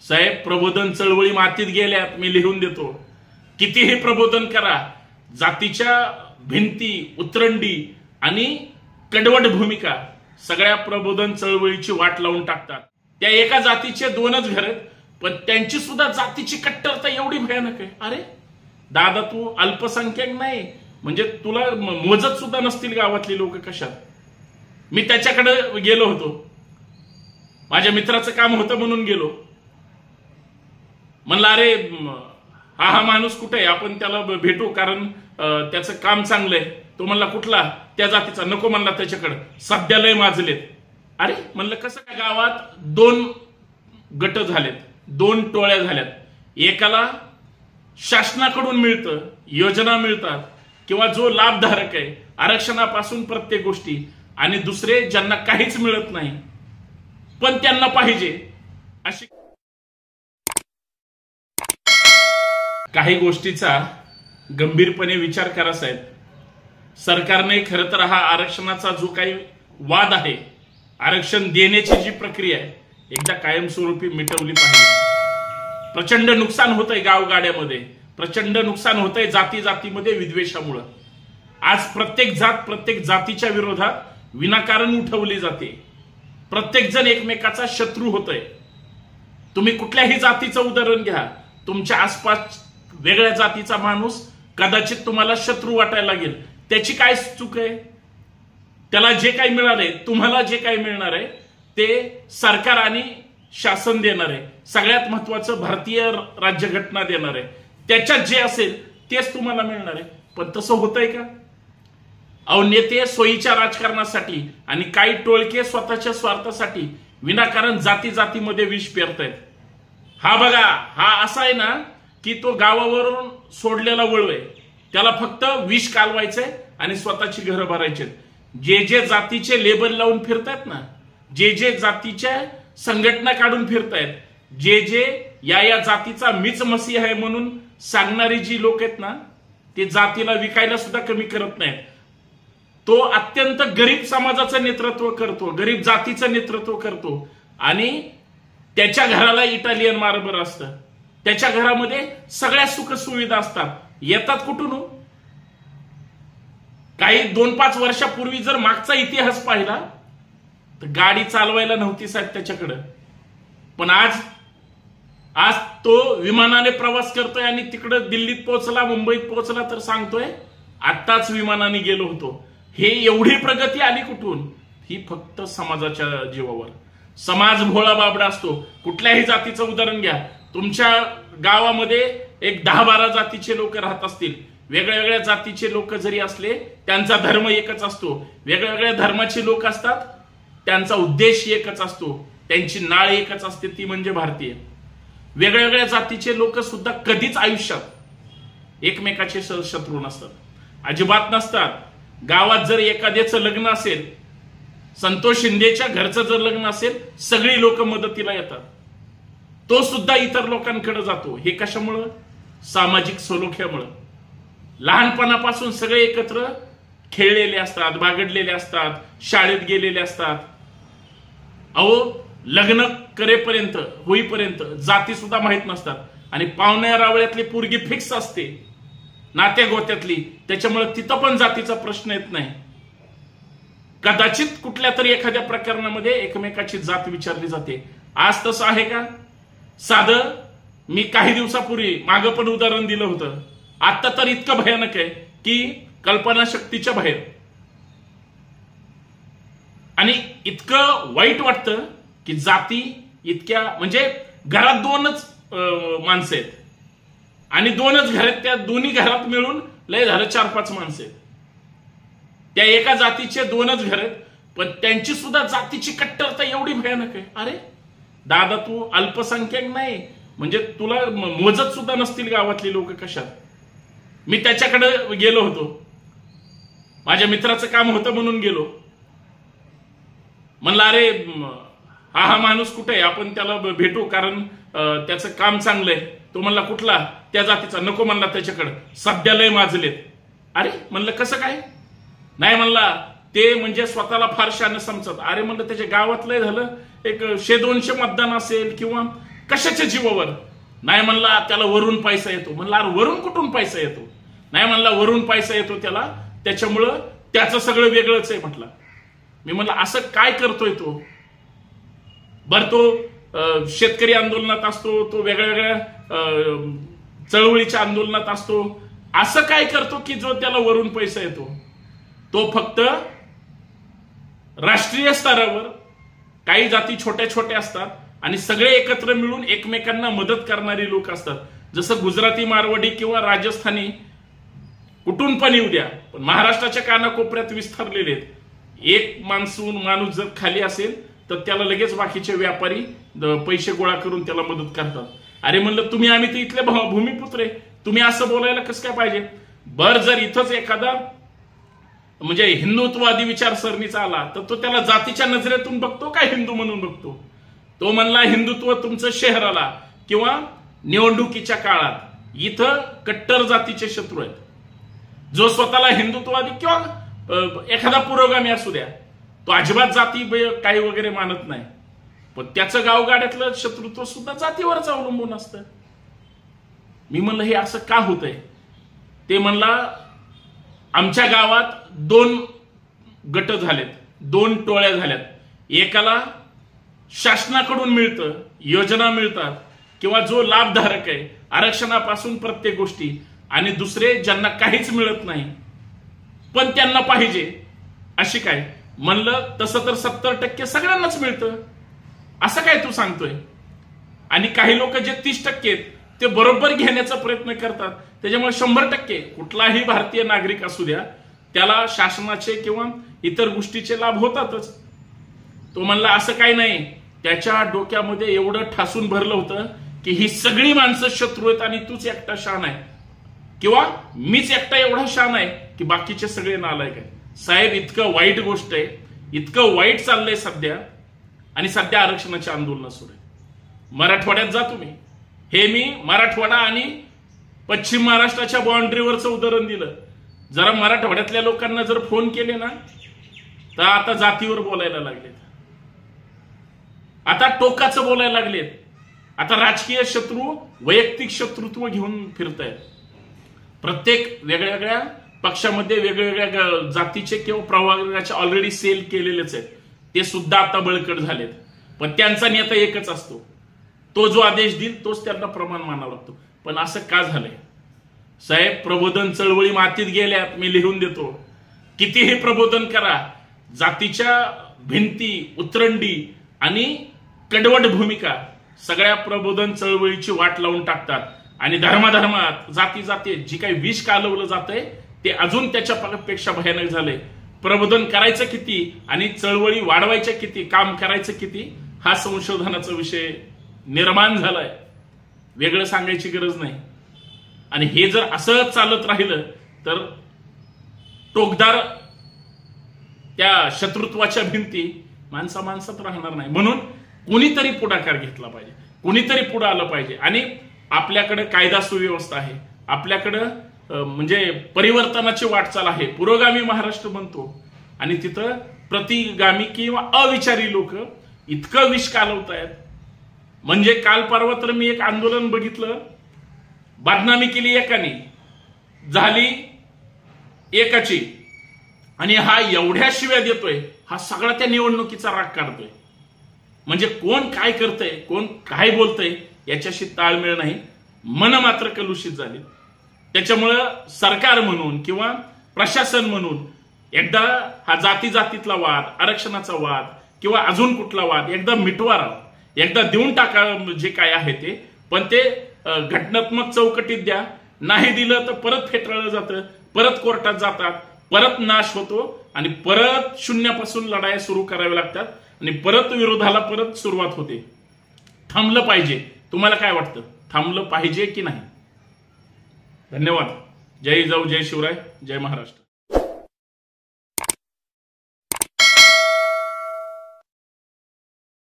साहेब, प्रबोधन चळवळी मातीत गेल्यात, मी लिहून देतो. कितीही प्रबोधन करा, जातीच्या भिंती, उतरंडी आणि कडवट भूमिका सगळ्या प्रबोधन चळवळीची वाट लावून टाकतात. त्या एका जातीचे दोनच घर आहेत, पण त्यांची सुद्धा जातीची कट्टरता एवढी भयानक आहे. अरे दादा, तू अल्पसंख्याक नाही म्हणजे तुला मोजत सुद्धा नसतील गावातली लोक कशात. मी त्याच्याकडे गेलो होतो, माझ्या मित्राचं काम होतं म्हणून गेलो. म्हणलं अरे हा माणूस कुठे आहे, आपण त्याला भेटू, कारण त्याचं काम चांगलंय. तो म्हणला कुठला, त्या जातीचा. नको म्हणला त्याच्याकडे, सध्या लय माजलेत. अरे म्हणलं कसं काय. गावात 2 गट झालेत, 2 टोळ्या झाल्यात. एकाला शासनाकडून मिळतं, योजना मिळतात किंवा जो लाभधारक आहे आरक्षणापासून प्रत्येक गोष्टी, आणि दुसरे ज्यांना काहीच मिळत नाही पण त्यांना पाहिजे अशी. काही गोष्टीचा गंभीरपणे विचार करा साहेब. सरकारने खरं तर हा आरक्षणाचा जो काही वाद आहे, आरक्षण देण्याची जी प्रक्रिया आहे, एकदा कायमस्वरूपी मिटवली पाहिजे. प्रचंड नुकसान होतंय गावगाड्यामध्ये, प्रचंड नुकसान होतंय जाती जातीमध्ये विद्वेषामुळे. आज प्रत्येक जात प्रत्येक जातीच्या विरोधात विनाकारण उठवली जाते. प्रत्येक जण एकमेकाचा शत्रू होतोय. तुम्ही कुठल्याही जातीचं उदाहरण घ्या, तुमच्या आसपास वेगळ्या जातीचा माणूस कदाचित तुम्हाला शत्रू वाटायला लागेल. त्याची काय चूक आहे. त्याला जे काही मिळालंय, तुम्हाला जे काही मिळणार आहे ते सरकार आणि शासन देणार आहे. सगळ्यात महत्वाचं भारतीय राज्यघटना देणार आहे. त्याच्यात जे असेल तेच तुम्हाला मिळणार आहे. पण तसं होतंय का. अहो, नेते सोयीच्या राजकारणासाठी आणि काही टोळके स्वतःच्या स्वार्थासाठी विनाकारण जाती जातीमध्ये विष पेरतायत. हा बघा, हा असा आहे ना की तो गावावरून सोडलेला वळू आहे. त्याला फक्त विष कालवायचंय आणि स्वतःची घरं भरायचे. जे जे जातीचे लेबल लावून फिरतायत ना, जे जे जातीच्या संघटना काढून फिरतायत, जे जे या जातीचा मीच मसीहा आहे म्हणून सांगणारी जी लोक आहेत ना, ते जातीला विकायला सुद्धा कमी करत नाहीत. तो अत्यंत गरीब समाजाचं नेतृत्व करतो, गरीब जातीचं नेतृत्व करतो आणि त्याच्या घराला इटालियन मार्बल असतं. त्याच्या घरामध्ये सगळ्या सुखसुविधा असतात. येतात कुठून हो. काही 2-5 वर्षापूर्वी जर मागचा इतिहास पाहिला तर गाडी चालवायला नव्हती साहेब त्याच्याकडे. पण आज तो विमानाने प्रवास करतोय आणि तिकडे दिल्लीत पोहोचला, मुंबईत पोहोचला तर सांगतोय आत्ताच विमानाने गेलो होतो. हे एवढी प्रगती आली कुठून. ही फक्त समाजाच्या जीवावर. समाज भोळा बाबडा असतो. कुठल्याही जातीचं उदाहरण घ्या, तुमच्या गावामध्ये एक 10-12 जातीचे लोक राहत असतील. वेगळ्या वेगळ्या जातीचे लोक जरी असले, त्यांचा धर्म एकच असतो. वेगळ्या वेगळ्या धर्माचे लोक असतात, त्यांचा उद्देश एकच असतो, त्यांची नाळ एकच असते, ती म्हणजे भारतीय. वेगळ्या वेगळ्या जातीचे लोक सुद्धा कधीच आयुष्यात एकमेकाचे शत्रू नसतात, अजिबात नसतात. गावात जर एखाद्याचं लग्न असेल, संतोष शिंदेच्या घरचं जर लग्न असेल, सगळी लोक मदतीला येतात. तो सुद्धा इतर लोकांकडे जातो. हे कशामुळं. सामाजिक सलोख्यामुळं. लहानपणापासून सगळे एकत्र खेळलेले असतात, बागडलेले असतात, शाळेत गेलेले असतात. अहो, लग्न करेपर्यंत होईपर्यंत जाती सुद्धा माहित नसतात आणि पाहुण्या रावळ्यातली पोरगी फिक्स असते, नात्या गोत्यातली. त्याच्यामुळे तिथं पण जातीचा प्रश्न येत नाही. कदाचित कुठल्या तरी एखाद्या प्रकरणामध्ये एकमेकाची जात विचारली जाते. आज तसं आहे का. साधं मी काही दिवसापूर्वी मागं पण उदाहरण दिलं होतं. आता तर इतकं भयानक आहे की कल्पनाशक्तीच्या बाहेर. आणि इतकं वाईट वाटतं की जाती इतक्या, म्हणजे घरात 2च माणसं आहेत आणि 2च घर आहेत. त्या दोन्ही घरात मिळून लय झालं 4-5 माणसं आहेत. त्या एका जातीचे 2च घर आहेत, पण त्यांची सुद्धा जातीची कट्टरता एवढी भयानक आहे. अरे दादा, तू अल्पसंख्याक नाही म्हणजे तुला मोजत सुद्धा नसतील गावातली लोक कशात. मी त्याच्याकडे गेलो होतो, माझ्या मित्राचं काम होतं म्हणून गेलो. म्हणलं अरे हा माणूस कुठे आहे, आपण त्याला भेटू, कारण त्याचं काम चांगलंय. तो म्हणला कुठला, त्या जातीचा. नको म्हणला त्याच्याकडे, सध्या लय माजलेत. अरे म्हणलं कसं काय. नाही म्हणला ते म्हणजे स्वतःला फार शान समजत. अरे म्हणलं त्याच्या गावात लय झालं एक 100-200 मतदान असेल किंवा कशाच्या जीवावर? नाही म्हणला त्याला वरून पैसा येतो. म्हणला अरे वरून कुठून पैसा येतो? नाही म्हणला वरून पैसा येतो त्याला, त्याच्यामुळं त्याचं सगळं वेगळंच आहे म्हटलं. मी म्हणलं असं काय करतोय तो? बरं तो शेतकरी आंदोलनात असतो, तो वेगळ्या वेगळ्या चळवळीच्या आंदोलनात असतो, असं काय करतो की जो त्याला वरून पैसा येतो? तो फक्त राष्ट्रीय स्तरावर काही जाती छोट्या छोट्या असतात आणि सगळे एकत्र मिळून एकमेकांना मदत करणारी लोक असतात. जसं गुजराती, मारवाडी किंवा राजस्थानी कुठून पण येऊ द्या, पण महाराष्ट्राच्या कानाकोपऱ्यात विस्तारलेले आहेत. एक माणूस जर खाली असेल तर त्याला लगेच बाकीचे व्यापारी पैसे गोळा करून त्याला मदत करतात. अरे म्हणलं तुम्ही आम्ही तर इथले भूमिपुत्र आहे, तुम्ही असं बोलायला कसं काय पाहिजे? बर जर इथंच एखादा म्हणजे हिंदुत्ववादी विचारसरणीचा आला तर तो त्याला जातीच्या नजरेतून बघतो काय हिंदू म्हणून बघतो? तो म्हणला हिंदुत्व तुमचं शहराला किंवा निवडणुकीच्या काळात इथं कट्टर जातीचे शत्रू आहेत. जो स्वतःला हिंदुत्ववादी किंवा एखादा पुरोगामी असू द्या, तो अजिबात जाती काही वगैरे मानत नाही, पण त्याचं गावगाड्यातलं शत्रुत्व सुद्धा जातीवरच अवलंबून असतं. मी म्हणलं हे असं का होतंय? ते म्हणला आमच्या गावात 2 गट झालेत, 2 टोळ्या झाल्यात. एकाला शासनाकडून मिळतं, योजना मिळतात किंवा जो लाभधारक आहे आरक्षणापासून प्रत्येक गोष्टी, आणि दुसरे ज्यांना काहीच मिळत नाही पण त्यांना पाहिजे. अशी काय? म्हणलं तसं तर 70% सगळ्यांनाच मिळतं. असं काय तू सांगतोय? आणि काही लोक जे 30% आहेत ते बरोबर घेण्याचा प्रयत्न करतात. त्याच्यामुळे 100% कुठलाही भारतीय नागरिक असू द्या त्याला शासनाचे किंवा इतर गोष्टीचे लाभ होतातच. तो म्हणला असं काही नाही. त्याच्या डोक्यामध्ये एवढं ठासून भरलं होतं की ही सगळी माणसं शत्रू आहेत आणि तूच एकटा शान आहे किंवा मीच एकटा एवढा शान आहे की बाकीचे सगळे नालायक आहे. साहेब इतकं वाईट गोष्ट आहे, इतकं वाईट चाललंय सध्या, आणि सध्या आरक्षणाचे आंदोलन सुरू आहे. मराठवाड्यात जा तुम्ही. हे मी मराठवाडा आणि पश्चिम महाराष्ट्राच्या बाउंड्रीवरचं उदाहरण दिलं. जरा मराठवाड्यातल्या लोकांना जर फोन केले ना तर आता जातीवर बोलायला लागलेत, आता टोकाचं बोलायला लागलेत, आता राजकीय शत्रू वैयक्तिक शत्रुत्व घेऊन फिरतायत. प्रत्येक वेगळ्या वेगळ्या पक्षामध्ये वेगवेगळ्या जातीचे किंवा प्रवर्गाचे ऑलरेडी सेल केलेलेच आहेत, ते सुद्धा आता बळकट झालेत. पण त्यांचा नेता एकच असतो, तो जो आदेश देईल तोच त्यांना प्रमाण मानावा लागतो. पण असं का झालंय साहेब? प्रबोधन चळवळी मातीत गेल्यात. मी लिहून देतो, कितीही प्रबोधन करा, जातीच्या भिंती, उतरंडी आणि कडवट भूमिका सगळ्या प्रबोधन चळवळीची वाट लावून टाकतात. आणि धर्माधर्मात, जाती जाती जी काही विष कालवलं जातंय ते अजून त्याच्यापेक्षा भयानक झालंय. प्रबोधन करायचं किती आणि चळवळी वाढवायच्या किती, काम करायचं किती, हा संशोधनाचा विषय निर्माण झालाय. वेगळं सांगायची गरज नाही. आणि हे जर असं चालत राहिलं तर टोकदार त्या शत्रुत्वाच्या भिंती माणसात राहणार नाही. म्हणून कुणीतरी पुढाकार घेतला पाहिजे, कुणीतरी पुढे आलं पाहिजे. आणि आपल्याकडे कायदा सुव्यवस्था आहे, आपल्याकडं म्हणजे परिवर्तनाची वाटचाल आहे, पुरोगामी महाराष्ट्र बनतो. आणि तिथं प्रतिगामी किंवा अविचारी लोक इतकं विष कालवतायत. म्हणजे काल परवा तर मी एक आंदोलन बघितलं, बदनामी केली एकाने, झाली एकाची, आणि हा एवढ्या शिव्या देतोय, हा सगळा त्या निवडणुकीचा राग काढतोय. म्हणजे कोण काय करतंय, कोण काय बोलतंय याच्याशी ताळमेळ नाही, मन मात्र कलुषित झाली. त्याच्यामुळं सरकार म्हणून किंवा प्रशासन म्हणून एकदा हा जाती जातीतला वाद, आरक्षणाचा वाद किंवा अजून कुठला वाद एकदा मिटवा, एकदा देऊन टाका जे काय आहे ते. पण ते घटनात्मक चौकटीत द्या. नाही दिलं तर परत फेटाळलं जातं, परत कोर्टात जातात, परत नाश होतो आणि परत शून्यापासून लढाया सुरू कराव्या लागतात आणि परत विरोधाला परत सुरुवात होते. थांबलं पाहिजे. तुम्हाला काय वाटतं, थांबलं पाहिजे की नाही? धन्यवाद. जय जाऊ, जय शिवराय, जय महाराष्ट्र.